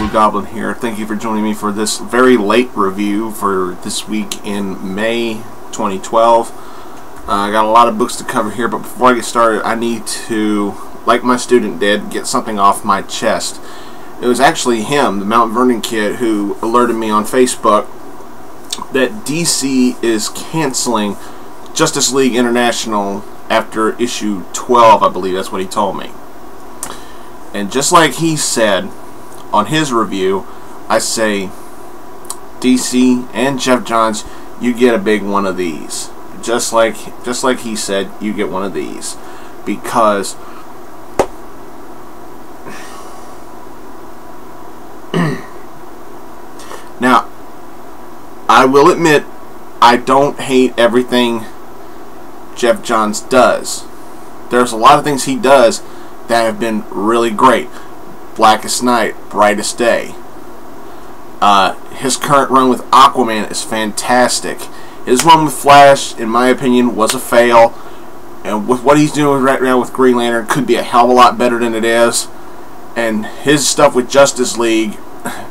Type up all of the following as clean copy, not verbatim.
Blugoblin here. Thank you for joining me for this very late review for this week in May 2012. I got a lot of books to cover here, but before I get started, I need to, like my student did, get something off my chest. It was actually him, the TheMtVernonKid, who alerted me on Facebook that DC is canceling Justice League International after issue 12, I believe that's what he told me. And just like he said on his review, I say, DC and Geoff Johns, you get a big one of these. Just like he said, you get one of these. Because now, I will admit, I don't hate everything Geoff Johns does. There's a lot of things he does that have been really great. Blackest Night, Brightest Day. His current run with Aquaman is fantastic. His run with Flash, in my opinion, was a fail. And with what he's doing right now with Green Lantern, could be a hell of a lot better than it is. And his stuff with Justice League,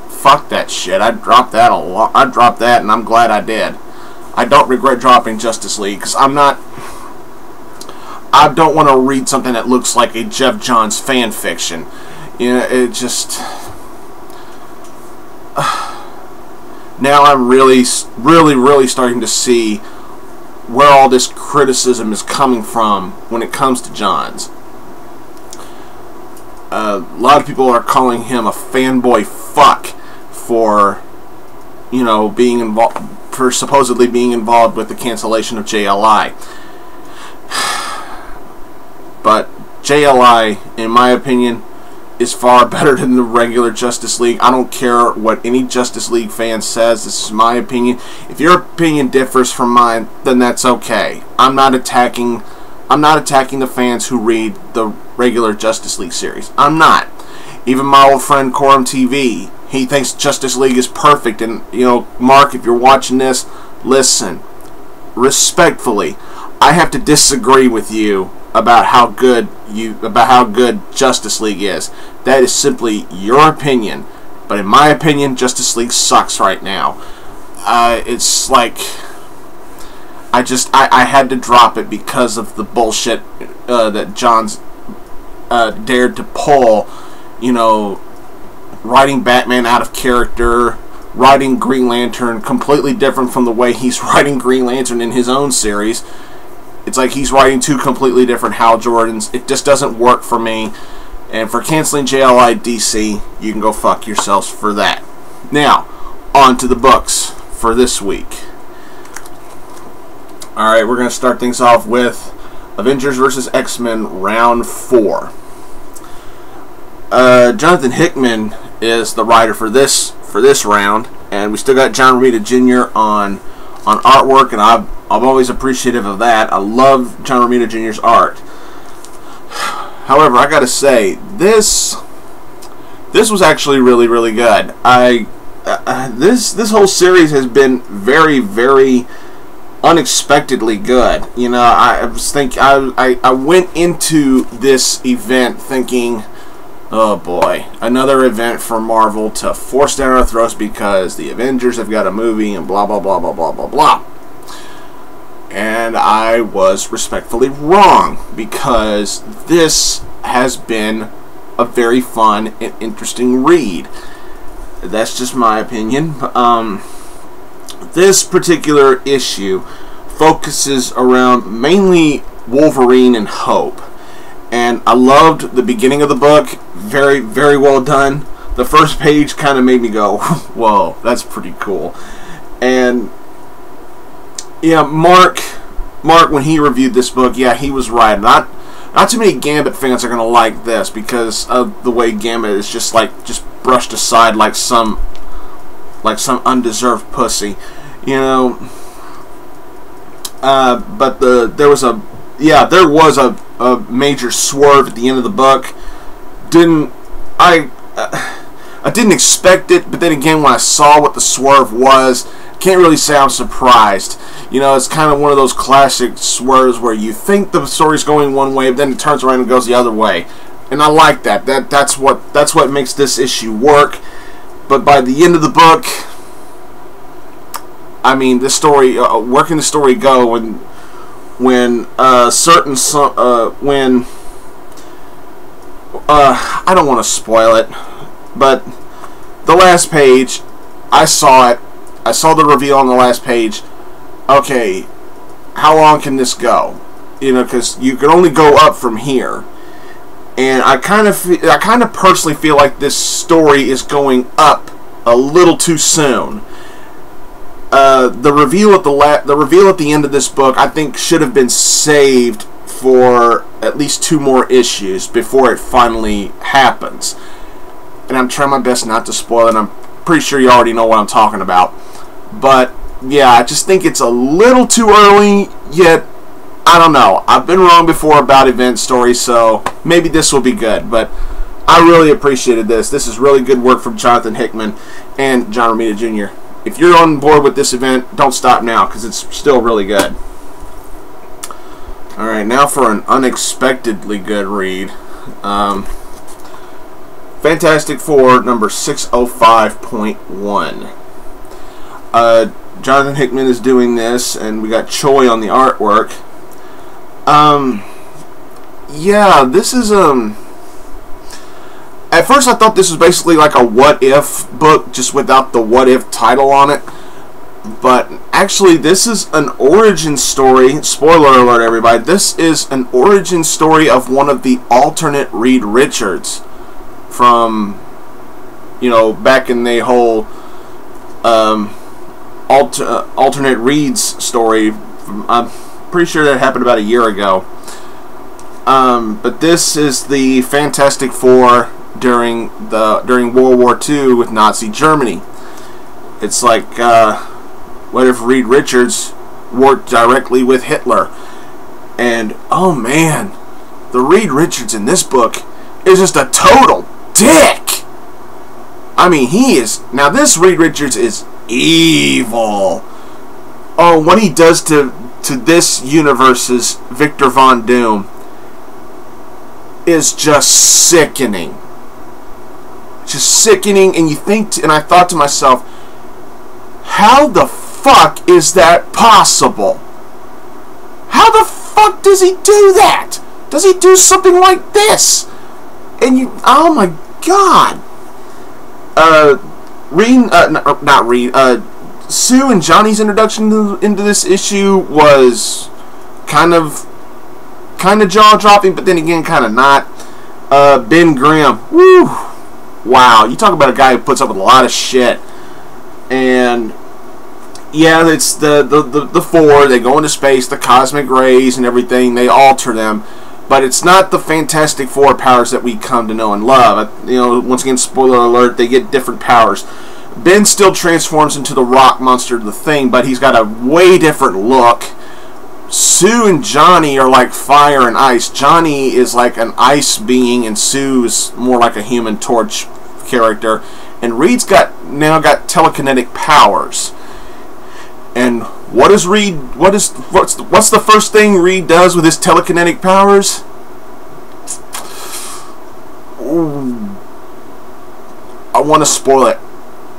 fuck that shit. I dropped that a lot. I dropped that, and I'm glad I did. I don't regret dropping Justice League because I don't want to read something that looks like a Geoff Johns fan fiction. You know, it just... now I'm really starting to see where all this criticism is coming from when it comes to Johns. A lot of people are calling him a fanboy fuck for, you know, being involved, for supposedly being involved with the cancellation of JLI. But JLI, in my opinion, is far better than the regular Justice League. I don't care what any Justice League fan says. This is my opinion. If your opinion differs from mine, then that's okay. I'm not attacking the fans who read the regular Justice League series. I'm not. Even my old friend Quorum TV, he thinks Justice League is perfect. And you know, Mark, if you're watching this, listen. Respectfully, I have to disagree with you about how good Justice League is. That is simply your opinion, but in my opinion, Justice League sucks right now. It's like I had to drop it because of the bullshit that Johns dared to pull. You know, writing Batman out of character, writing Green Lantern completely different from the way he's writing Green Lantern in his own series. It's like he's writing two completely different Hal Jordans. It just doesn't work for me. And for canceling JLI DC, you can go fuck yourselves for that. Now, on to the books for this week. Alright, we're going to start things off with Avengers XMen Round 4. Jonathan Hickman is the writer for this round. And we still got John Romita Jr. on artwork, and I'm always appreciative of that. I love John Romita Jr.'s art. However, I gotta say, this was actually really good. This whole series has been very unexpectedly good. You know, I went into this event thinking, oh boy, another event for Marvel to force down our throats because the Avengers have got a movie and blah blah blah blah blah blah blah. And I was respectfully wrong, because this has been a very fun and interesting read. That's just my opinion. This particular issue focuses around mainly Wolverine and Hope. And I loved the beginning of the book. Very well done. The first page kind of made me go, whoa, that's pretty cool. And yeah, Mark, when he reviewed this book, yeah, he was right. Not too many Gambit fans are gonna like this because of the way Gambit is just brushed aside like some undeserved pussy, you know. But there was a major swerve at the end of the book. I didn't expect it, but then again, when I saw what the swerve was, can't really say I'm surprised. You know, it's kind of one of those classic swerves where you think the story's going one way, but then it turns around and goes the other way. And I like that. That's what makes this issue work. But by the end of the book, I mean, the story, where can the story go when I don't want to spoil it, but the last page, I saw it. I saw the reveal on the last page. Okay, how long can this go? You know, because you can only go up from here. And I kind of personally feel like this story is going up a little too soon. The reveal at the end of this book, I think, should have been saved for at least 2 more issues before it finally happens. And I'm trying my best not to spoil it. I'm pretty sure you already know what I'm talking about. But yeah, I just think it's a little too early, yet I don't know. I've been wrong before about event stories, so maybe this will be good. But I really appreciated this. This is really good work from Jonathan Hickman and John Romita Jr. If you're on board with this event, don't stop now, because it's still really good. Alright, now for an unexpectedly good read. Fantastic Four number 605.1. Jonathan Hickman is doing this, and we got Choi on the artwork. Yeah, this is at first I thought this was basically like a what if book, just without the what if title on it. But actually, this is an origin story. Spoiler alert, everybody. This is an origin story of one of the alternate Reed Richards from, you know, back in the whole alternate Reeds story. I'm pretty sure that happened about a year ago. But this is the Fantastic Four during World War II with Nazi Germany. It's like, what if Reed Richards worked directly with Hitler? And oh man, the Reed Richards in this book is just a total dick. I mean, he is. Now this Reed Richards is evil. Oh, what he does to this universe's Victor Von Doom is just sickening. Just sickening, and you think, and I thought to myself, how the fuck is that possible? How the fuck does he do that? Does he do something like this? And you, oh my god. Sue and Johnny's introduction into this issue was kind of jaw-dropping, but then again, kind of not. Ben Grimm, woo, wow, you talk about a guy who puts up with a lot of shit. And yeah, it's the four. They go into space, the cosmic rays and everything. They alter them, but it's not the Fantastic Four powers that we come to know and love. You know, once again, spoiler alert: they get different powers. Ben still transforms into the rock monster, the Thing, but he's got a way different look. Sue and Johnny are like fire and ice. Johnny is like an ice being, and Sue is more like a Human Torch character. And Reed's now got telekinetic powers. And what does Reed? What's the first thing Reed does with his telekinetic powers? Ooh, I want to spoil it,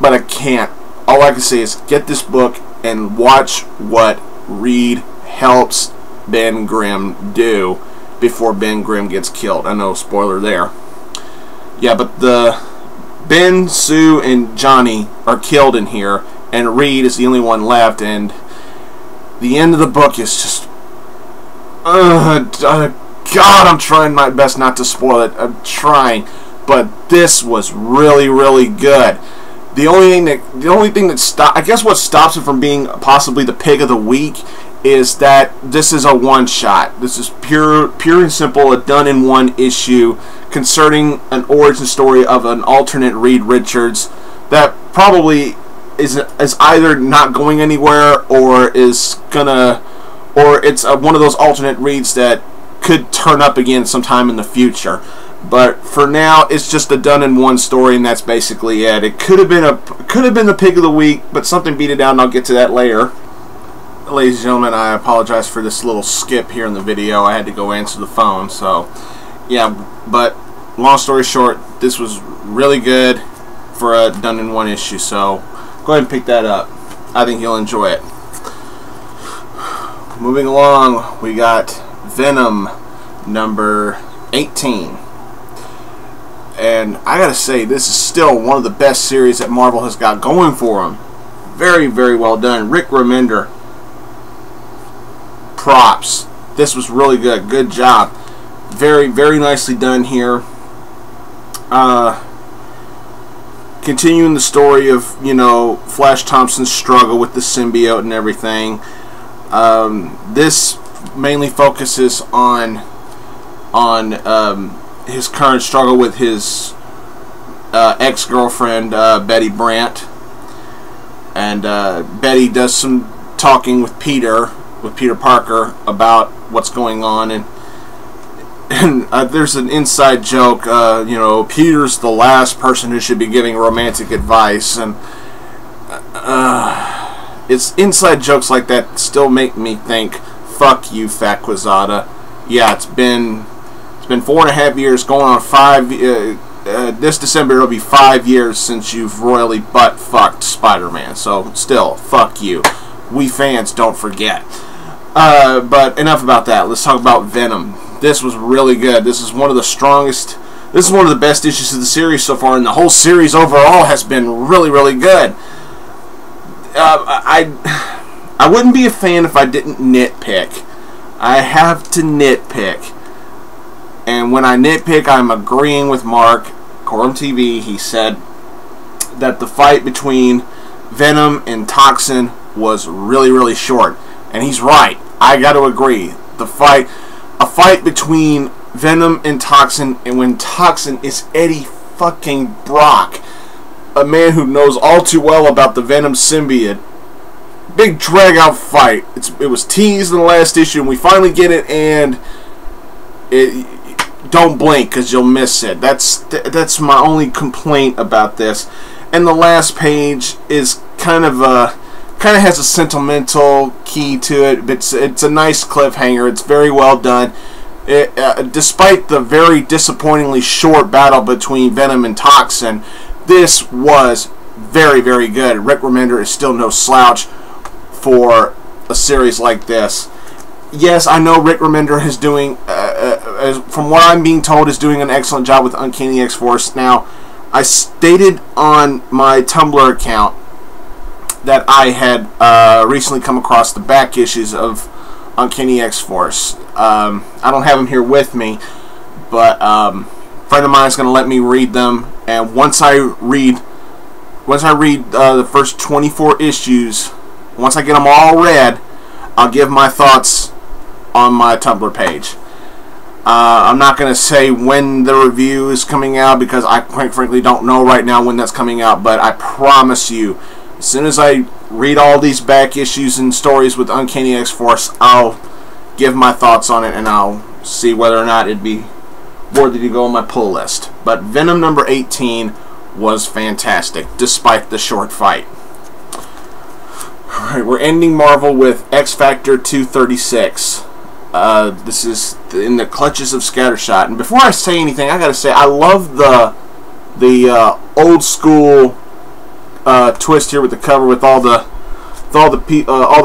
but I can't. All I can say is get this book and watch what Reed helps Ben Grimm do before Ben Grimm gets killed. I know, spoiler there. Yeah, but Ben, Sue, and Johnny are killed in here, and Reed is the only one left, and the end of the book is just... God, I'm trying my best not to spoil it. I'm trying. But this was really, really good. The only thing that I guess what stops it from being possibly the pick of the week is that this is a one-shot. This is pure and simple, a done-in-one issue concerning an origin story of an alternate Reed Richards that probably is either not going anywhere or it's one of those alternate Reeds that could turn up again sometime in the future. But for now, it's just a done-in-one story, and that's basically it. It could have been the pick of the week, but something beat it down, and I'll get to that later. Ladies and gentlemen, I apologize for this little skip here in the video. I had to go answer the phone, so yeah. But long story short, this was really good. done in one issue. So go ahead and pick that up. I think you'll enjoy it. Moving along, we got Venom number 18. And I gotta say, this is still one of the best series that Marvel has got going for them. Very, very well done. Rick Remender, props. This was really good. Good job. Very, very nicely done here. Continuing the story of, you know, Flash Thompson's struggle with the symbiote and everything. This mainly focuses on his current struggle with his ex-girlfriend Betty Brant, and Betty does some talking with Peter Parker about what's going on, and there's an inside joke, you know, Peter's the last person who should be giving romantic advice, and it's inside jokes like that still make me think, fuck you, Fat Quizada. Yeah, it's been 4.5 years, going on 5. This December it'll be 5 years since you've royally butt-fucked Spider-Man. So still, fuck you. We fans don't forget. But enough about that. Let's talk about Venom. This was really good. This is one of the strongest. This is one of the best issues of the series so far, and the whole series overall has been really, really good. I wouldn't be a fan if I didn't nitpick. I have to nitpick. And when I nitpick, I'm agreeing with Mark, Quorum TV. He said that the fight between Venom and Toxin was really, really short. And he's right. I got to agree. A fight between Venom and Toxin, and when Toxin is Eddie fucking Brock, a man who knows all too well about the Venom symbiote. Big drag-out fight. It was teased in the last issue, and we finally get it, and don't blink because you'll miss it. That's my only complaint about this. And the last page is kind of has a sentimental key to it. But it's a nice cliffhanger. It's very well done. Despite the very disappointingly short battle between Venom and Toxin, this was very, very good. Rick Remender is still no slouch for a series like this. Yes, I know Rick Remender is doing, from what I'm being told, is doing an excellent job with Uncanny X-Force. Now, I stated on my Tumblr account that I had recently come across the back issues of Uncanny X-Force. I don't have them here with me, but a friend of mine is going to let me read them, and once I read the first 24 issues, once I get them all read, I'll give my thoughts on my Tumblr page. I'm not going to say when the review is coming out because I quite frankly don't know right now when that's coming out, but I promise you, as soon as I read all these back issues and stories with Uncanny X-Force, I'll give my thoughts on it, and I'll see whether or not it'd be worthy to go on my pull list. But Venom number 18 was fantastic, despite the short fight. Alright, we're ending Marvel with XFactor 236. This is in the clutches of Scattershot. And before I say anything, I gotta say I love the old school twist here with the cover, with all the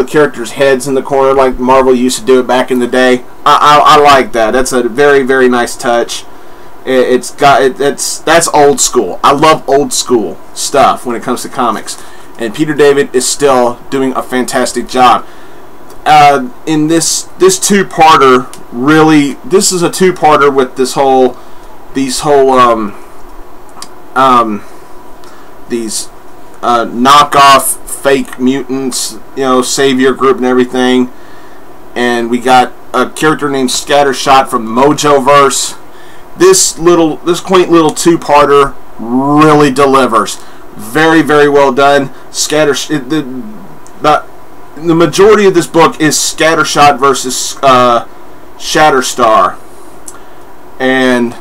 characters' heads in the corner, like Marvel used to do it back in the day. I like that. That's a very, very nice touch. That's old school. I love old school stuff when it comes to comics, and Peter David is still doing a fantastic job. In this two-parter, really, this is a two-parter with these knockoff fake mutants, you know, savior group and everything. And we got a character named Scattershot from Mojoverse. This quaint little two-parter really delivers. Very, very well done. The majority of this book is Scattershot versus Shatterstar, and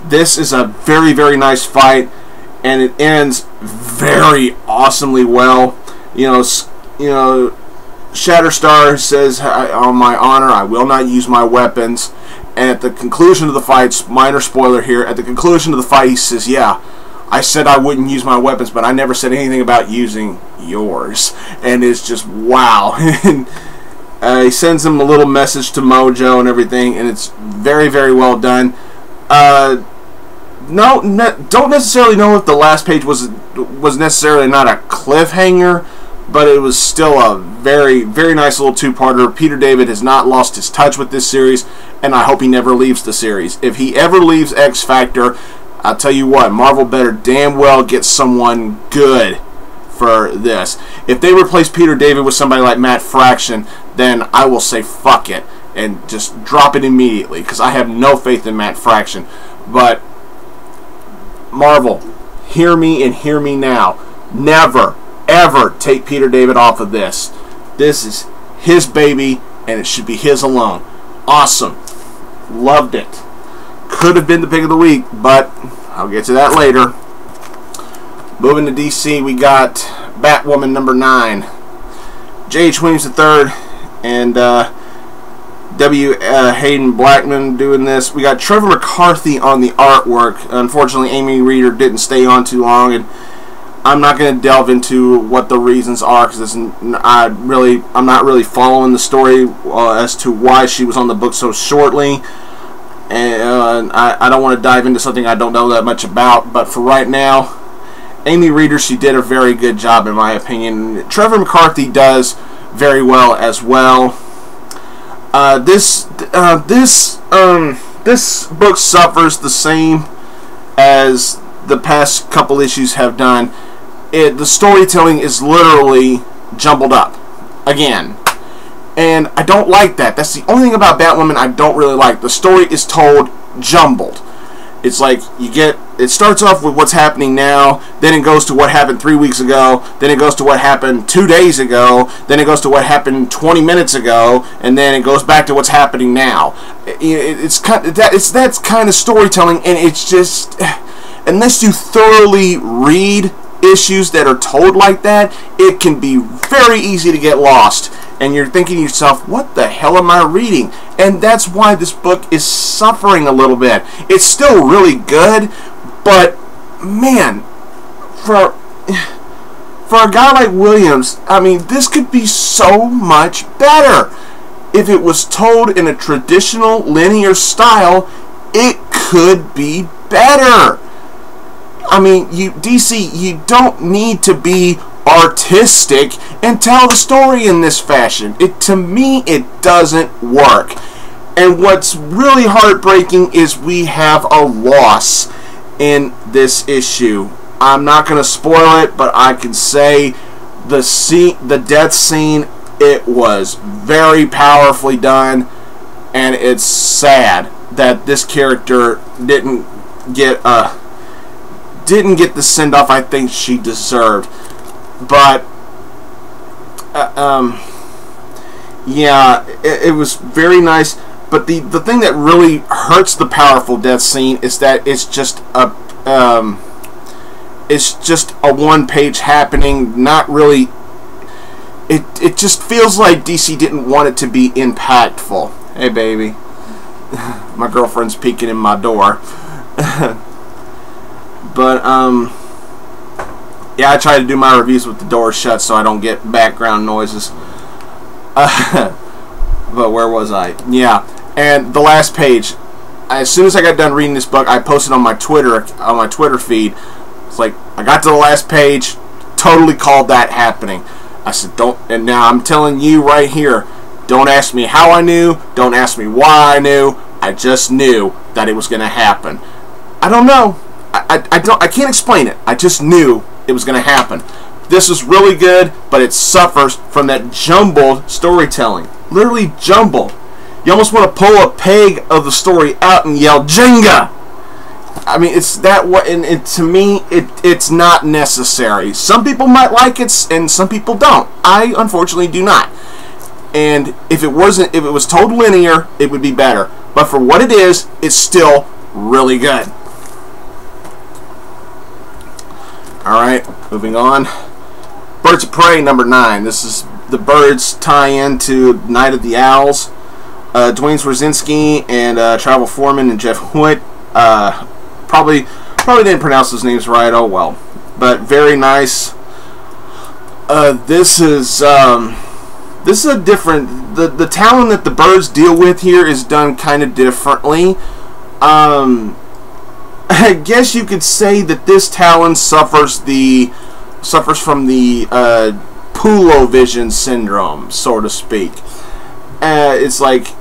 this is a very, very nice fight, and it ends very awesomely well. You know, Shatterstar says, "On my honor, I will not use my weapons." And at the conclusion of the fight, minor spoiler here, at the conclusion of the fight, he says, "Yeah, I said I wouldn't use my weapons, but I never said anything about using yours. And it's just, wow. And he sends him a little message to Mojo and everything, and it's very, very well done. Don't necessarily know if the last page was necessarily not a cliffhanger, but it was still a very, very nice little two-parter. Peter David has not lost his touch with this series, and I hope he never leaves the series. If he ever leaves X Factor, I'll tell you what, Marvel better damn well get someone good for this. If they replace Peter David with somebody like Matt Fraction, then I will say fuck it and just drop it immediately, because I have no faith in Matt Fraction. But Marvel, hear me and hear me now. Never, ever take Peter David off of this. This is his baby, and it should be his alone. Awesome. Loved it. Could have been the pick of the week, but I'll get to that later. Moving to DC, we got Batwoman number 9. J.H. Williams III and W. Hayden Blackman doing this. We got Trevor McCarthy on the artwork. Unfortunately, Amy Reeder didn't stay on too long, and I'm not going to delve into what the reasons are, because I'm not really following the story as to why she was on the book so shortly. And I don't want to dive into something I don't know that much about, but for right now, Amy Reeder, she did a very good job in my opinion. Trevor McCarthy does very well as well. This book suffers the same as the past couple issues have done. The storytelling is literally jumbled up again. And I don't like that. That's the only thing about Batwoman I don't really like. The story is told jumbled. It's like it starts off with what's happening now, then it goes to what happened 3 weeks ago, then it goes to what happened 2 days ago, then it goes to what happened 20 minutes ago, and then it goes back to what's happening now. It's that kind of storytelling, and it's just, unless you thoroughly read issues that are told like that, it can be very easy to get lost. And you're thinking to yourself, what the hell am I reading? And that's why this book is suffering a little bit. It's still really good, but man, for a guy like Williams, I mean, this could be so much better. If it was told in a traditional linear style, it could be better. I mean, DC, you don't need to be artistic and tell the story in this fashion. To me, it doesn't work. And what's really heartbreaking is we have a loss in this issue. I'm not going to spoil it, but I can say the death scene, it was very powerfully done, and it's sad that this character didn't get the send-off I think she deserved. But yeah, it was very nice. But the thing that really hurts the powerful death scene is that it's just a one-page happening. Not really. It just feels like DC didn't want it to be impactful. Hey, baby, my girlfriend's peeking in my door. But yeah, I try to do my reviews with the door shut so I don't get background noises. But where was I? Yeah, and the last page. As soon as I got done reading this book, I posted on my Twitter feed. It's like, I got to the last page, totally called that happening. I said, don't. And now I'm telling you right here, don't ask me how I knew. Don't ask me why I knew. I just knew that it was going to happen. I don't know. I can't explain it. I just knew it was going to happen. This is really good, but it suffers from that jumbled storytelling. Literally jumbled. You almost want to pull a peg of the story out and yell Jenga. I mean, it's that way, and to me, it's not necessary. Some people might like it, and some people don't. I unfortunately do not. And if it was told linear, it would be better. But for what it is, it's still really good. Alright, moving on. Birds of Prey number 9. This is the Birds tie-in to Night of the Owls. Dwayne Swarzinski and Travel Foreman and Jeff Hoyt. Probably Probably didn't pronounce those names right. Oh well. But very nice. This is a different. The Talon that the birds deal with here is done kind of differently. I guess you could say that this Talon suffers from the Pulo-vision syndrome, so to speak. It's like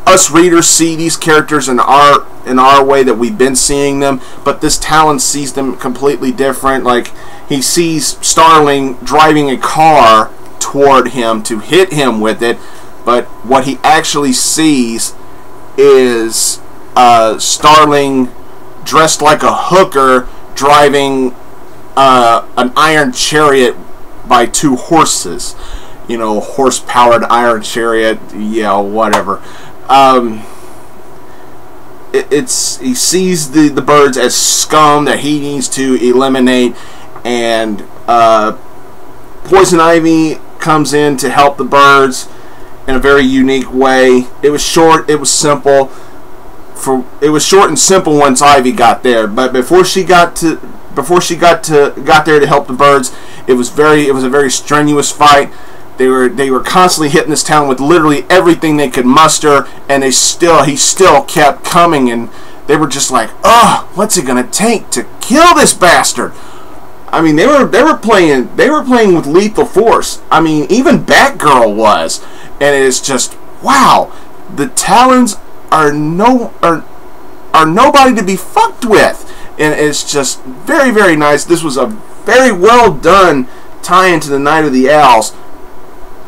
us readers see these characters in our way that we've been seeing them, but this Talon sees them completely different. Like, he sees Starling driving a car toward him to hit him with it, but what he actually sees is Starling dressed like a hooker driving an iron chariot by 2 horses. You know, horse-powered iron chariot. Yeah, whatever. He sees the birds as scum that he needs to eliminate, and Poison Ivy comes in to help the birds in a very unique way. It was short. It was simple. It was short and simple once Ivy got there, but before she got there to help the birds, it was a very strenuous fight. They were constantly hitting this town with literally everything they could muster, and he still kept coming, and they were just like, "Ugh, what's it gonna take to kill this bastard?" I mean, they were playing with lethal force. I mean, even Batgirl was, and it's just, wow, the Talons are nobody to be fucked with, and it's just very, very nice. This was a very well done tie-in to the Night of the Owls.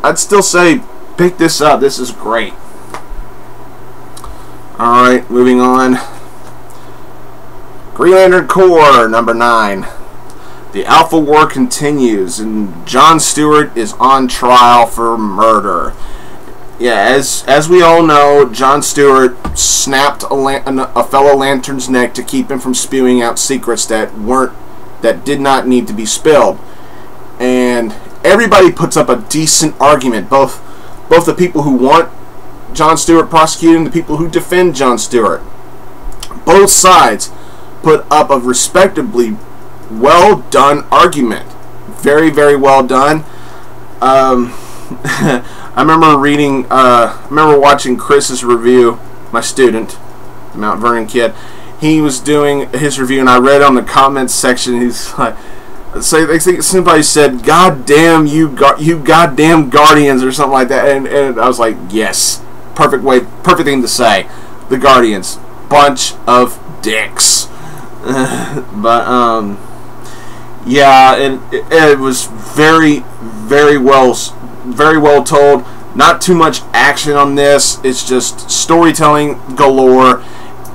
I'd still say pick this up. This is great. Alright, moving on. Green Lantern Corps, number 9. The Alpha War continues, and John Stewart is on trial for murder. Yeah, as we all know, John Stewart snapped a fellow Lantern's neck to keep him from spewing out secrets that did not need to be spilled. And everybody puts up a decent argument, both the people who want John Stewart prosecuted and the people who defend John Stewart. Both sides put up a respectably well done argument. Very, very well done. I remember watching Chris's review, my student, TheMtVernonKid. He was doing his review, and I read on the comments section, he's like, I think somebody said, "God damn you goddamn Guardians," or something like that, and I was like, yes, perfect thing to say. The Guardians, bunch of dicks. But yeah, it was very, very well told. Not too much action on this. It's just storytelling galore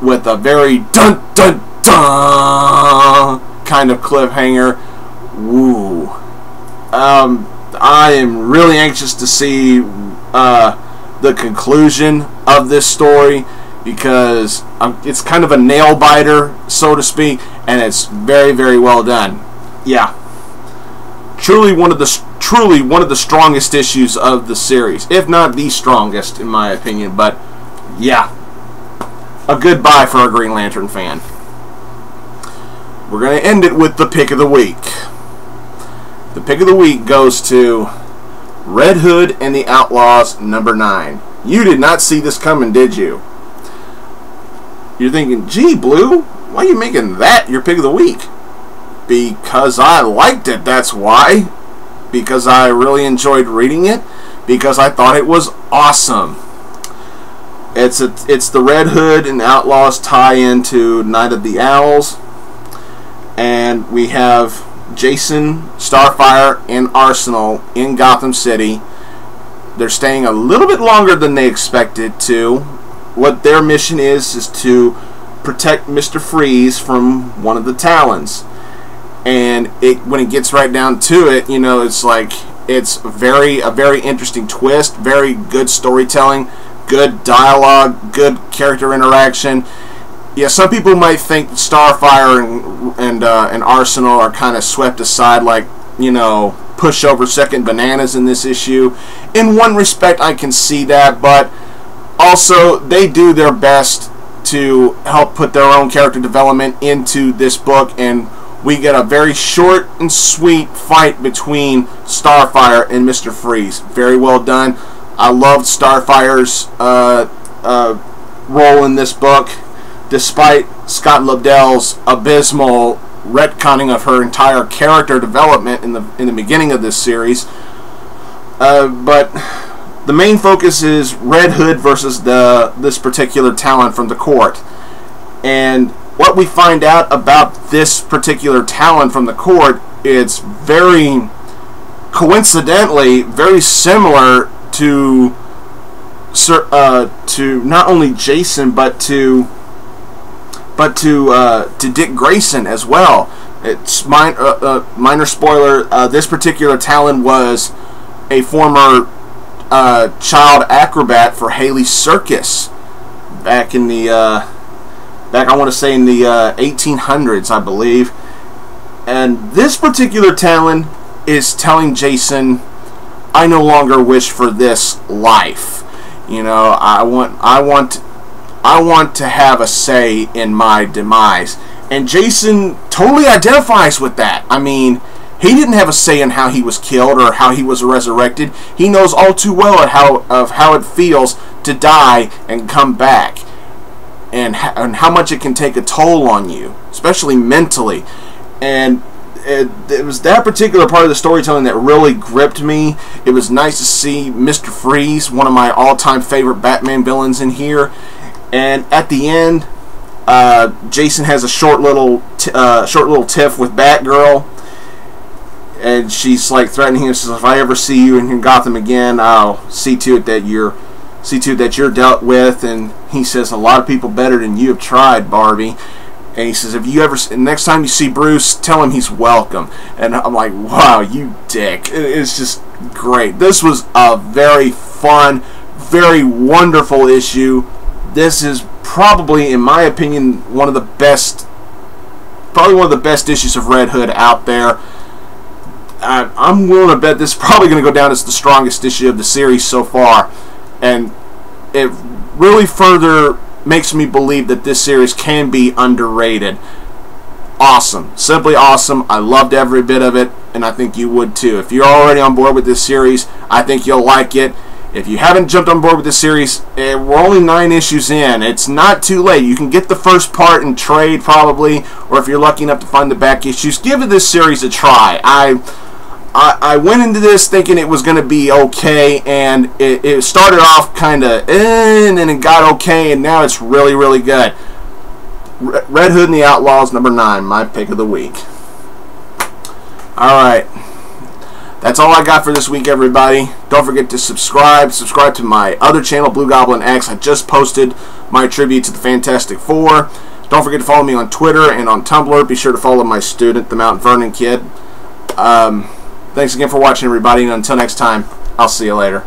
with a very dun dun dun kind of cliffhanger. Woo. I am really anxious to see the conclusion of this story, because it's kind of a nail biter, so to speak, and it's very, very well done. Yeah, truly one of the strongest issues of the series, if not the strongest, in my opinion. But yeah, a good buy for a Green Lantern fan. We're going to end it with the pick of the week. The pick of the week goes to Red Hood and the Outlaws, number 9. You did not see this coming, did you? You're thinking, gee, Blue, why are you making that your pick of the week? Because I liked it, that's why. Because I really enjoyed reading it. Because I thought it was awesome. It's the Red Hood and Outlaws tie-in to Night of the Owls. And we have Jason, Starfire, and Arsenal in Gotham City. They're staying a little bit longer than they expected to. What their mission is to protect Mr. Freeze from one of the Talons. And when it gets right down to it, you know, it's like it's a very interesting twist, very good storytelling, good dialogue, good character interaction. Yeah, some people might think Starfire and Arsenal are kind of swept aside, like, you know, pushover second bananas in this issue. In one respect, I can see that, but also they do their best to help put their own character development into this book, and we get a very short and sweet fight between Starfire and Mr. Freeze. Very well done. I loved Starfire's role in this book, despite Scott Lobdell's abysmal retconning of her entire character development in the beginning of this series. But the main focus is Red Hood versus this particular Talon from the court. And what we find out about this particular Talon from the court, it's very coincidentally very similar to not only Jason but to Dick Grayson as well. It's minor spoiler. This particular Talon was a former child acrobat for Haley's Circus back in the I want to say in the 1800s, I believe. And this particular Talon is telling Jason, I no longer wish for this life. You know, I want to have a say in my demise. And Jason totally identifies with that. I mean, he didn't have a say in how he was killed or how he was resurrected. He knows all too well how it feels to die and come back, and how much it can take a toll on you, especially mentally. And it was that particular part of the storytelling that really gripped me. It was nice to see Mr. Freeze, one of my all-time favorite Batman villains, in here. And at the end, Jason has a short little tiff with Batgirl, and she's like threatening him. She says, "If I ever see you in Gotham again, I'll see to it that you're dealt with." And he says, "A lot of people better than you have tried, Barbie." And he says, next time you see Bruce, tell him he's welcome. And I'm like, wow, you dick. It's just great. This was a very fun, very wonderful issue. This is probably, in my opinion, one of the best issues of Red Hood out there. I'm willing to bet this is probably going to go down as the strongest issue of the series so far. And it really further makes me believe that this series can be underrated. Awesome. Simply awesome. I loved every bit of it, and I think you would too. If you're already on board with this series, I think you'll like it. If you haven't jumped on board with this series, we're only 9 issues in. It's not too late. You can get the first part in trade probably, or if you're lucky enough to find the back issues, give this series a try. I went into this thinking it was going to be okay, and it started off kind of and then it got okay, and now it's really, really good. Red Hood and the Outlaws, number 9, my pick of the week. Alright, that's all I got for this week, everybody. Don't forget to subscribe to my other channel, Blugoblin X. I just posted my tribute to the Fantastic Four. Don't forget to follow me on Twitter and on Tumblr. Be sure to follow my student, TheMtVernonKid. Thanks again for watching, everybody, and until next time, I'll see you later.